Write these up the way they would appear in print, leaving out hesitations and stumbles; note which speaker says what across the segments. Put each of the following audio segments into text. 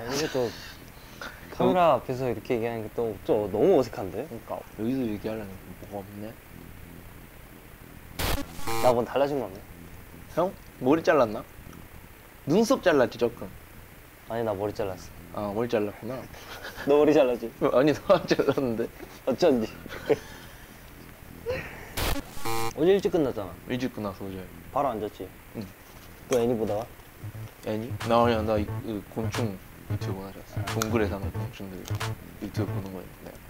Speaker 1: 아니 이게 또 카메라 앞에서 이렇게 얘기하는 게 또 너무 어색한데?
Speaker 2: 그러니까 여기서 얘기하려면 뭐가 없네.
Speaker 1: 나 뭐 달라진 거 없네?
Speaker 2: 형? 머리 잘랐나? 눈썹 잘랐지 조금.
Speaker 1: 아니 나 머리 잘랐어.
Speaker 2: 아 머리 잘랐구나.
Speaker 1: 너 머리 잘랐지?
Speaker 2: 아니 너안 잘랐는데.
Speaker 1: 어쩐지. 어제 일찍 끝났잖아.
Speaker 2: 일찍 끝나서 어제.
Speaker 1: 바로 앉았지?
Speaker 2: 응.
Speaker 1: 또 애니 보다가?
Speaker 2: 애니? 나 그냥 나 곤충 유튜브 하셨어. 동굴에 사는 곤충들 유튜브 보는 거였는데.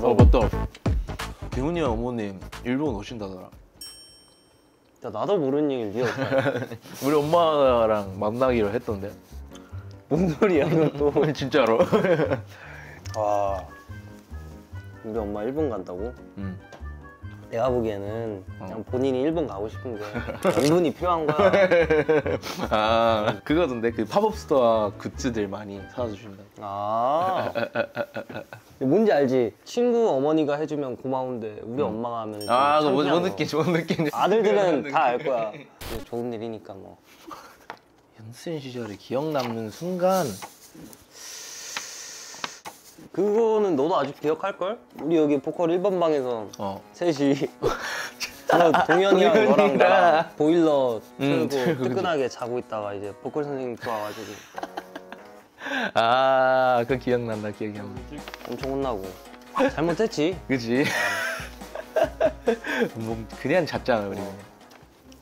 Speaker 2: 맞다. 대훈이 형 어머님 일본 오신다더라.
Speaker 1: 야, 나도 모르는 얘기를 네가 어떡해.
Speaker 2: 우리 엄마랑 만나기로 했던데.
Speaker 1: 뭔 소리야 그것도.
Speaker 2: 진짜로.
Speaker 1: 와, 우리 엄마 일본 간다고?
Speaker 2: 응.
Speaker 1: 내가 보기에는 그냥 본인이 일본 가고 싶은 게 돈이 필요한 거야.
Speaker 2: 아 그거던데 그 팝업 스토어 굿즈들 많이 사다 주신다.
Speaker 1: 아, 뭔지 알지? 친구 어머니가 해주면 고마운데 우리 엄마가 하면 좀
Speaker 2: 아 그거
Speaker 1: 창피한
Speaker 2: 뭔
Speaker 1: 거.
Speaker 2: 느낌인지 뭔 느낌인지.
Speaker 1: 아들들은 다 알 거야. 좋은 일이니까 뭐.
Speaker 2: 연습생 시절에 기억 남는 순간.
Speaker 1: 그거는 너도 아직 기억할걸? 우리 여기 보컬 1번 방에서 셋이 동현이랑 너랑 나랑 보일러 틀고 뜨끈하게 자고 있다가 이제 보컬 선생님 들어와가지고
Speaker 2: 아 그거 기억난다. 기억이 안 나.
Speaker 1: 엄청 혼나고 잘못했지.
Speaker 2: 그치? 뭐 그냥 잤잖아 우리.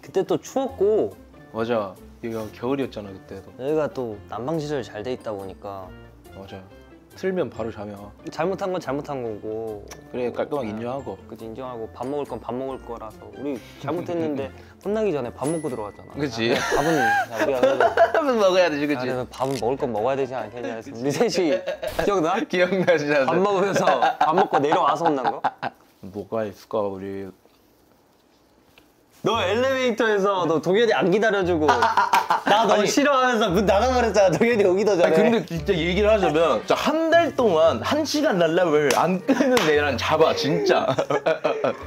Speaker 1: 그때 또 추웠고
Speaker 2: 맞아. 여기가 겨울이었잖아 그때도.
Speaker 1: 여기가 또 난방시설 잘 돼 있다 보니까
Speaker 2: 맞아. 틀면 바로 잠이 와.
Speaker 1: 잘못한 건 잘못한 거고
Speaker 2: 그래 깔끔하게 인정하고.
Speaker 1: 그치, 인정하고 밥 먹을 건 밥 먹을 거라서 우리 잘못했는데 혼나기 전에 밥 먹고 들어갔잖아.
Speaker 2: 그치.
Speaker 1: 야, 밥은 야, 우리가 그래도
Speaker 2: 하면 먹어야 되지 그치?
Speaker 1: 그래서 밥은 먹을 건 먹어야 되지 않겠냐 해서 우리 셋이 기억나?
Speaker 2: 기억나지 않아?
Speaker 1: 밥 먹으면서 밥 먹고 내려와서 혼난 거?
Speaker 2: 뭐가 있을까 우리.
Speaker 1: 너 엘리베이터에서 너 동현이 안 기다려주고 나 너 싫어하면서 문 닫아버렸잖아. 동현이 오기도 전에.
Speaker 2: 근데 진짜 얘기를 하자면 진짜 한 달 동안 1시간 날람을 안 끄는 애랑 잡아 진짜.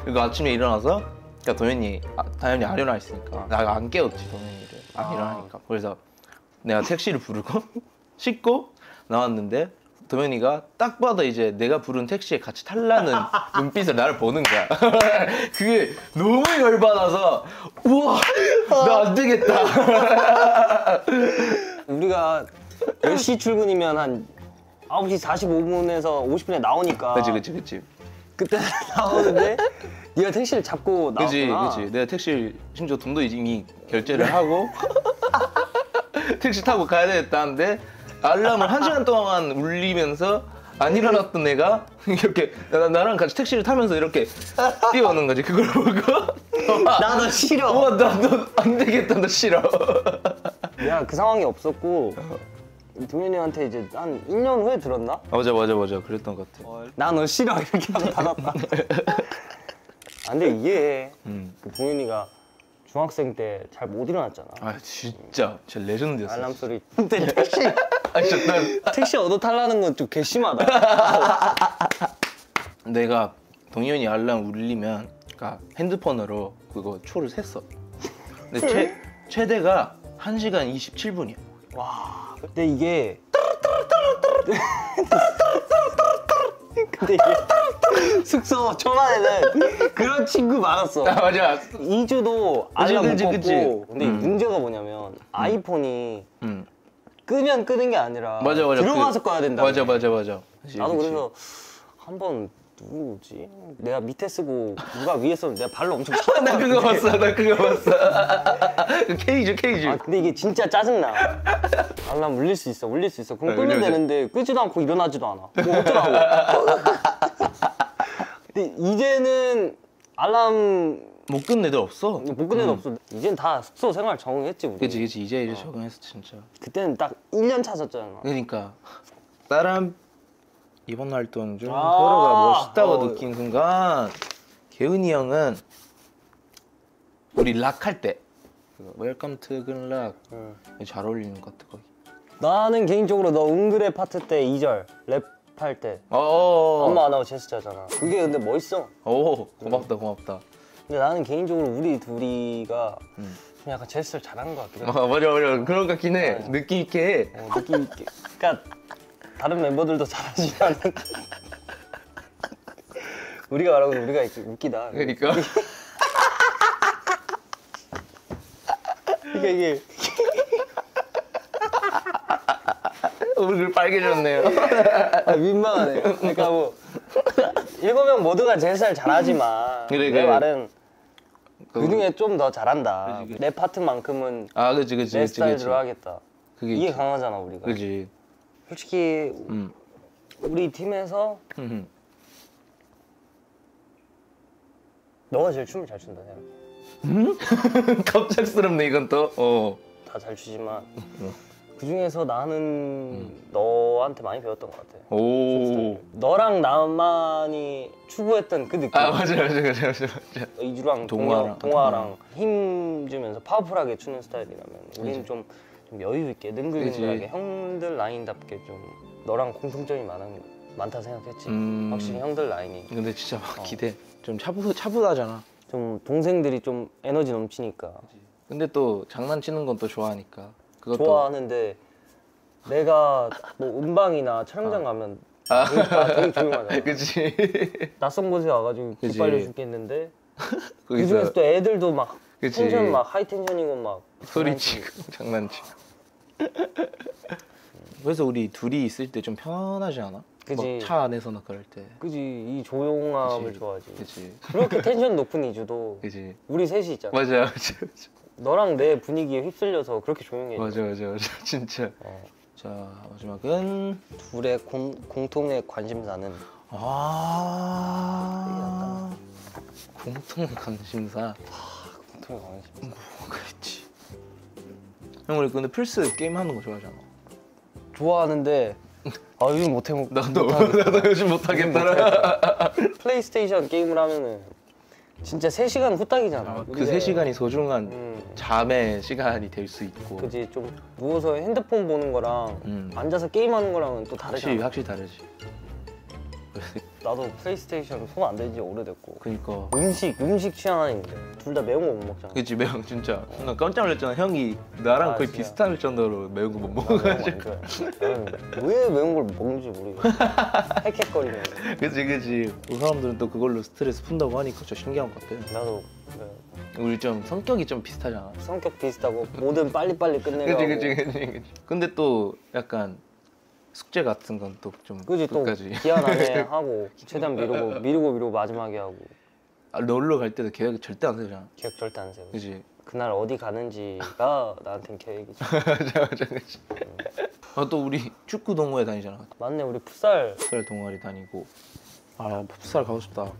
Speaker 2: 그리고 아침에 일어나서 그러니까 도현이 당연히 안 일어나 있으니까 나가 안 깨웠지 도현이를 안 일어나니까. 그래서 내가 택시를 부르고 씻고 나왔는데 도현이가 딱 봐도 이제 내가 부른 택시에 같이 탈라는 눈빛을 나를 보는 거야. 그게 너무 열받아서 우와 나 안 되겠다.
Speaker 1: 우리가 10시 출근이면 한 9시 45분에서 50분에 나오니까
Speaker 2: 그치.
Speaker 1: 그때 나오는데 네가 택시를 잡고 나왔구나.
Speaker 2: 그치. 내가 택시 심지어 돈도 이미 결제를 하고 택시 타고 가야 되겠다는데 알람을 1시간 동안 울리면서 안 일어났던 애가 이렇게 나랑 같이 택시를 타면서 이렇게 뛰어오는 거지. 그걸 보고
Speaker 1: 나 너 싫어.
Speaker 2: 나 너 안 되겠다. 너 싫어.
Speaker 1: 야, 그 상황이 없었고 동현이한테 이제 한 1년 후에 들었나?
Speaker 2: 맞아. 그랬던 것 같아.
Speaker 1: 나 너 싫어 이렇게 하고 닫았다. 근데 이해해. 그 동현이가 중학생 때 잘 못 일어났잖아.
Speaker 2: 아 진짜 레전드였어.
Speaker 1: 알람 소리. 근데 택시 얻어 탈라는 건 좀 괘씸하다.
Speaker 2: 내가 동현이 알람 울리면 그러니까 핸드폰으로 그거 초를 셌어. 근데 최대가 1시간 27분이야.
Speaker 1: 와, 근데 이게 근데 이게 숙소 초반에는 그런 친구 많았어.
Speaker 2: 아 맞아.
Speaker 1: 2주도 알람 못
Speaker 2: 그치.
Speaker 1: 걷고. 근데 문제가 뭐냐면 아이폰이 끄면 끄는 게 아니라
Speaker 2: 맞아.
Speaker 1: 들어가서 꺼야 된다.
Speaker 2: 맞아.
Speaker 1: 나도 그래서 한번 누구지? 내가 밑에 쓰고 누가 위에 쓰면 내가 발로 엄청 차고.
Speaker 2: 나 그거 봤어. 그 케이지.
Speaker 1: 아 근데 이게 진짜 짜증나. 알람 울릴 수 있어. 그럼 끄면 되는데 끄지도 않고 일어나지도 않아. 뭐 어쩌라고. 근데 이제는 알람
Speaker 2: 못 끄는 애들 없어.
Speaker 1: 못 끄는 애도 없어. 이젠 다 숙소 생활 적응했지 우리.
Speaker 2: 그치 이제 적응했어 진짜.
Speaker 1: 그때는 딱 1년 차셨잖아.
Speaker 2: 그러니까 사람 이번 활동 중 서로가 멋있다고 느낀 순간 개은이 형은 우리 락 할 때 웰컴 투 근락 잘 어울리는 것 같아 거기.
Speaker 1: 나는 개인적으로 너 응그레 파트 때 2절 랩할 때 엄마 안 하고 제스처잖아. 그게 근데 멋있어.
Speaker 2: 오 고맙다.
Speaker 1: 근데 나는 개인적으로 우리 둘이가 좀 약간 제스처를 잘하는 것 같긴 해.
Speaker 2: 맞아 그런 것 같긴 해. 느낌 있게 해.
Speaker 1: 느낌 있게. 그러니까 다른 member들도 잘하지만 우리가 말하고 우리가 이렇게 웃기다.
Speaker 2: 그러니까
Speaker 1: 그러니까 이게
Speaker 2: 얼굴 빨개졌네요.
Speaker 1: 민망하네. 그러니까 뭐 7명 모두가 제스처를 잘하지만
Speaker 2: 그래,
Speaker 1: 내
Speaker 2: 그래.
Speaker 1: 말은 그 중에 좀 더 잘한다.
Speaker 2: 그치.
Speaker 1: 내 파트만큼은
Speaker 2: 아 그치
Speaker 1: 내 스타일대로 하겠다.
Speaker 2: 그게
Speaker 1: 이게
Speaker 2: 있지.
Speaker 1: 강하잖아 우리가.
Speaker 2: 그지.
Speaker 1: 솔직히 우리 팀에서 너가 제일 춤을 잘 춘다 생각해.
Speaker 2: 갑작스럽네 이건 또.
Speaker 1: 다 잘 추지만 그 중에서 나는 너한테 많이 배웠던 것 같아.
Speaker 2: 오.
Speaker 1: 너랑 나만이 추구했던 그 느낌.
Speaker 2: 아 맞아.
Speaker 1: 이주랑
Speaker 2: 동화랑.
Speaker 1: 동화랑 힘 주면서 파워풀하게 추는 스타일이라면 우리는 좀 여유 있게 능글능글하게
Speaker 2: 그치.
Speaker 1: 형들 라인답게 좀 너랑 공통점이 많다 생각했지. 확실히 형들 라인이
Speaker 2: 근데 진짜 막 기대. 좀 차분하잖아.
Speaker 1: 좀 동생들이 좀 에너지 넘치니까
Speaker 2: 근데 또 장난치는 건 또 좋아하니까. 그것도
Speaker 1: 좋아하는데 내가 뭐 음방이나 촬영장 가면 다 되게 조용하잖아.
Speaker 2: 그치.
Speaker 1: 낯선 곳에 와가지고
Speaker 2: 그치.
Speaker 1: 기빨려 죽겠는데 그
Speaker 2: 거기서
Speaker 1: 중에서 또 애들도 막
Speaker 2: 그치.
Speaker 1: 텐션 막 하이 텐션이고 막
Speaker 2: 소리치고 장난치고. 그래서 우리 둘이 있을 때 좀 편하지 않아?
Speaker 1: 그치.
Speaker 2: 차 안에서나 그럴 때.
Speaker 1: 그지 이 조용함을
Speaker 2: 그치.
Speaker 1: 좋아하지.
Speaker 2: 그치.
Speaker 1: 그렇게 텐션 높은 이주도
Speaker 2: 그치.
Speaker 1: 우리 셋이 있잖아.
Speaker 2: 맞아.
Speaker 1: 너랑 내 분위기에 휩쓸려서 그렇게 조용해.
Speaker 2: 맞아. 진짜. 자 마지막은
Speaker 1: 둘의 공통의 관심사는
Speaker 2: 공통 관심사.
Speaker 1: 공통의 관심사.
Speaker 2: 그렇지. 형 우리 근데 플스 게임 하는 거 좋아하잖아.
Speaker 1: 좋아하는데 요즘 못해.
Speaker 2: 나도 요즘 못하겠더라.
Speaker 1: 플레이스테이션 게임을 하면은 진짜 3시간 후딱이잖아.
Speaker 2: 그 3시간이 소중한 잠의 시간이 될 수 있고.
Speaker 1: 그지 좀 누워서 핸드폰 보는 거랑 앉아서 게임하는 거랑은 또 다르잖아.
Speaker 2: 확실히 다르지.
Speaker 1: 나도 플레이스테이션 손 안 댄 지 오래됐고
Speaker 2: 그니까.
Speaker 1: 음식 취향인데 둘 다 매운 거 못 먹잖아.
Speaker 2: 그치 매운 진짜. 나 깜짝 놀랐잖아. 형이 나랑 거의
Speaker 1: 진짜.
Speaker 2: 비슷할 정도로 매운 거 못
Speaker 1: 나 매운 거안
Speaker 2: 먹어가지고.
Speaker 1: 좋아해. 나는 왜 매운 걸 먹는지 모르겠어. 헥헥거리면서.
Speaker 2: 그치. 그 사람들은 또 그걸로 스트레스 푼다고 하니까 진짜 신기한 것 같아.
Speaker 1: 나도
Speaker 2: 우리 좀 성격이 좀 비슷하잖아.
Speaker 1: 성격 비슷하고 뭐든 빨리빨리 끝내려고.
Speaker 2: 그치. 근데 또 약간 숙제 같은 건 또 좀
Speaker 1: 그지 또
Speaker 2: 끝까지.
Speaker 1: 기한 안에 하고 최대한 미루고 마지막에 하고.
Speaker 2: 놀러 갈 때도 계획 절대 안 세우잖아.
Speaker 1: 계획 절대 안 세워.
Speaker 2: 그지.
Speaker 1: 그날 어디 가는지가 나한텐 계획이지.
Speaker 2: 맞아. 그치. 또 우리 축구 동호회 다니잖아.
Speaker 1: 맞네 우리 풋살.
Speaker 2: 풋살 동아리 다니고. 풋살 가고 싶다.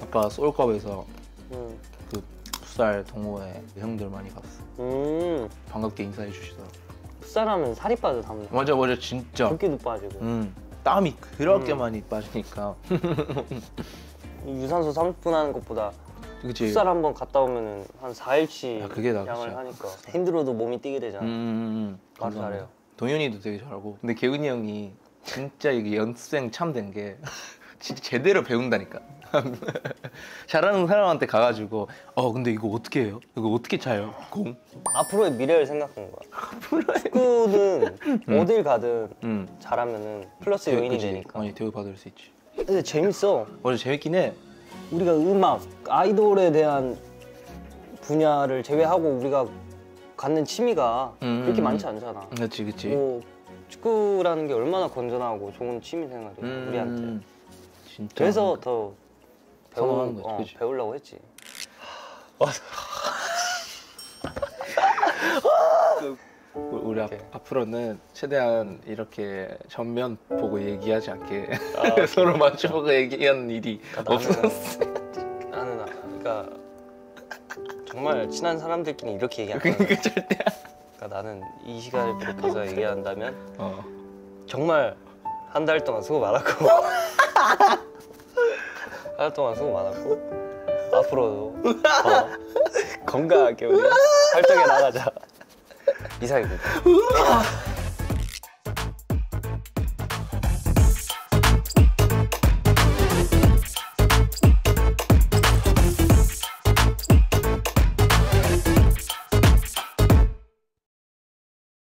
Speaker 2: 아까 솔컵에서 그 풋살 동호회 형들 많이 봤어. 반갑게 인사해 주시더라.
Speaker 1: 풋살하면 살이 빠져 담는.
Speaker 2: 맞아 진짜.
Speaker 1: 붓기도 빠지고.
Speaker 2: 땀이 그렇게 많이 빠지니까.
Speaker 1: 유산소 30분 하는 것보다
Speaker 2: 그치.
Speaker 1: 풋살 한 번 갔다 오면은 한 4일치
Speaker 2: 그게 낫지.
Speaker 1: 양을 하니까 힘들어도 몸이 뛰게 되잖아.
Speaker 2: 맞아.
Speaker 1: 잘해요.
Speaker 2: 동현이도 되게 잘하고. 근데 개은이 형이 진짜 이게 연습생 참 된 게 진짜 제대로 배운다니까. 잘하는 사람한테 가가지고 근데 이거 어떻게 해요? 이거 어떻게 차요? 공?
Speaker 1: 앞으로의 미래를 생각한 거야. 축구는 어딜 가든 잘하면은 플러스 요인이
Speaker 2: 그치.
Speaker 1: 되니까.
Speaker 2: 많이 대우받을 수 있지.
Speaker 1: 근데 재밌어.
Speaker 2: 맞아 재밌긴 해.
Speaker 1: 우리가 음악, 아이돌에 대한 분야를 제외하고 우리가 갖는 취미가 그렇게 많지 않잖아.
Speaker 2: 그치.
Speaker 1: 뭐 축구라는 게 얼마나 건전하고 좋은 취미 생활이야 우리한테.
Speaker 2: 진짜.
Speaker 1: 그래서 더
Speaker 2: 선호하는 거지, 그치?
Speaker 1: 배우려고 했지.
Speaker 2: 우리 앞으로는 최대한 이렇게 전면 보고 얘기하지 않게 서로 마주보고 얘기하는 일이 없었어.
Speaker 1: 나는 그러니까 정말 친한 사람들끼리 이렇게 얘기하는 거야.
Speaker 2: 그러니까 절대.
Speaker 1: 그러니까 나는 이 시간을 비롯해서 얘기한다면
Speaker 2: 어.
Speaker 1: 정말 한 달 동안 수고 많았고 한 달 동안 수고 많았고 앞으로도 건강하게 우리 활동해 나가자. 이상입니다.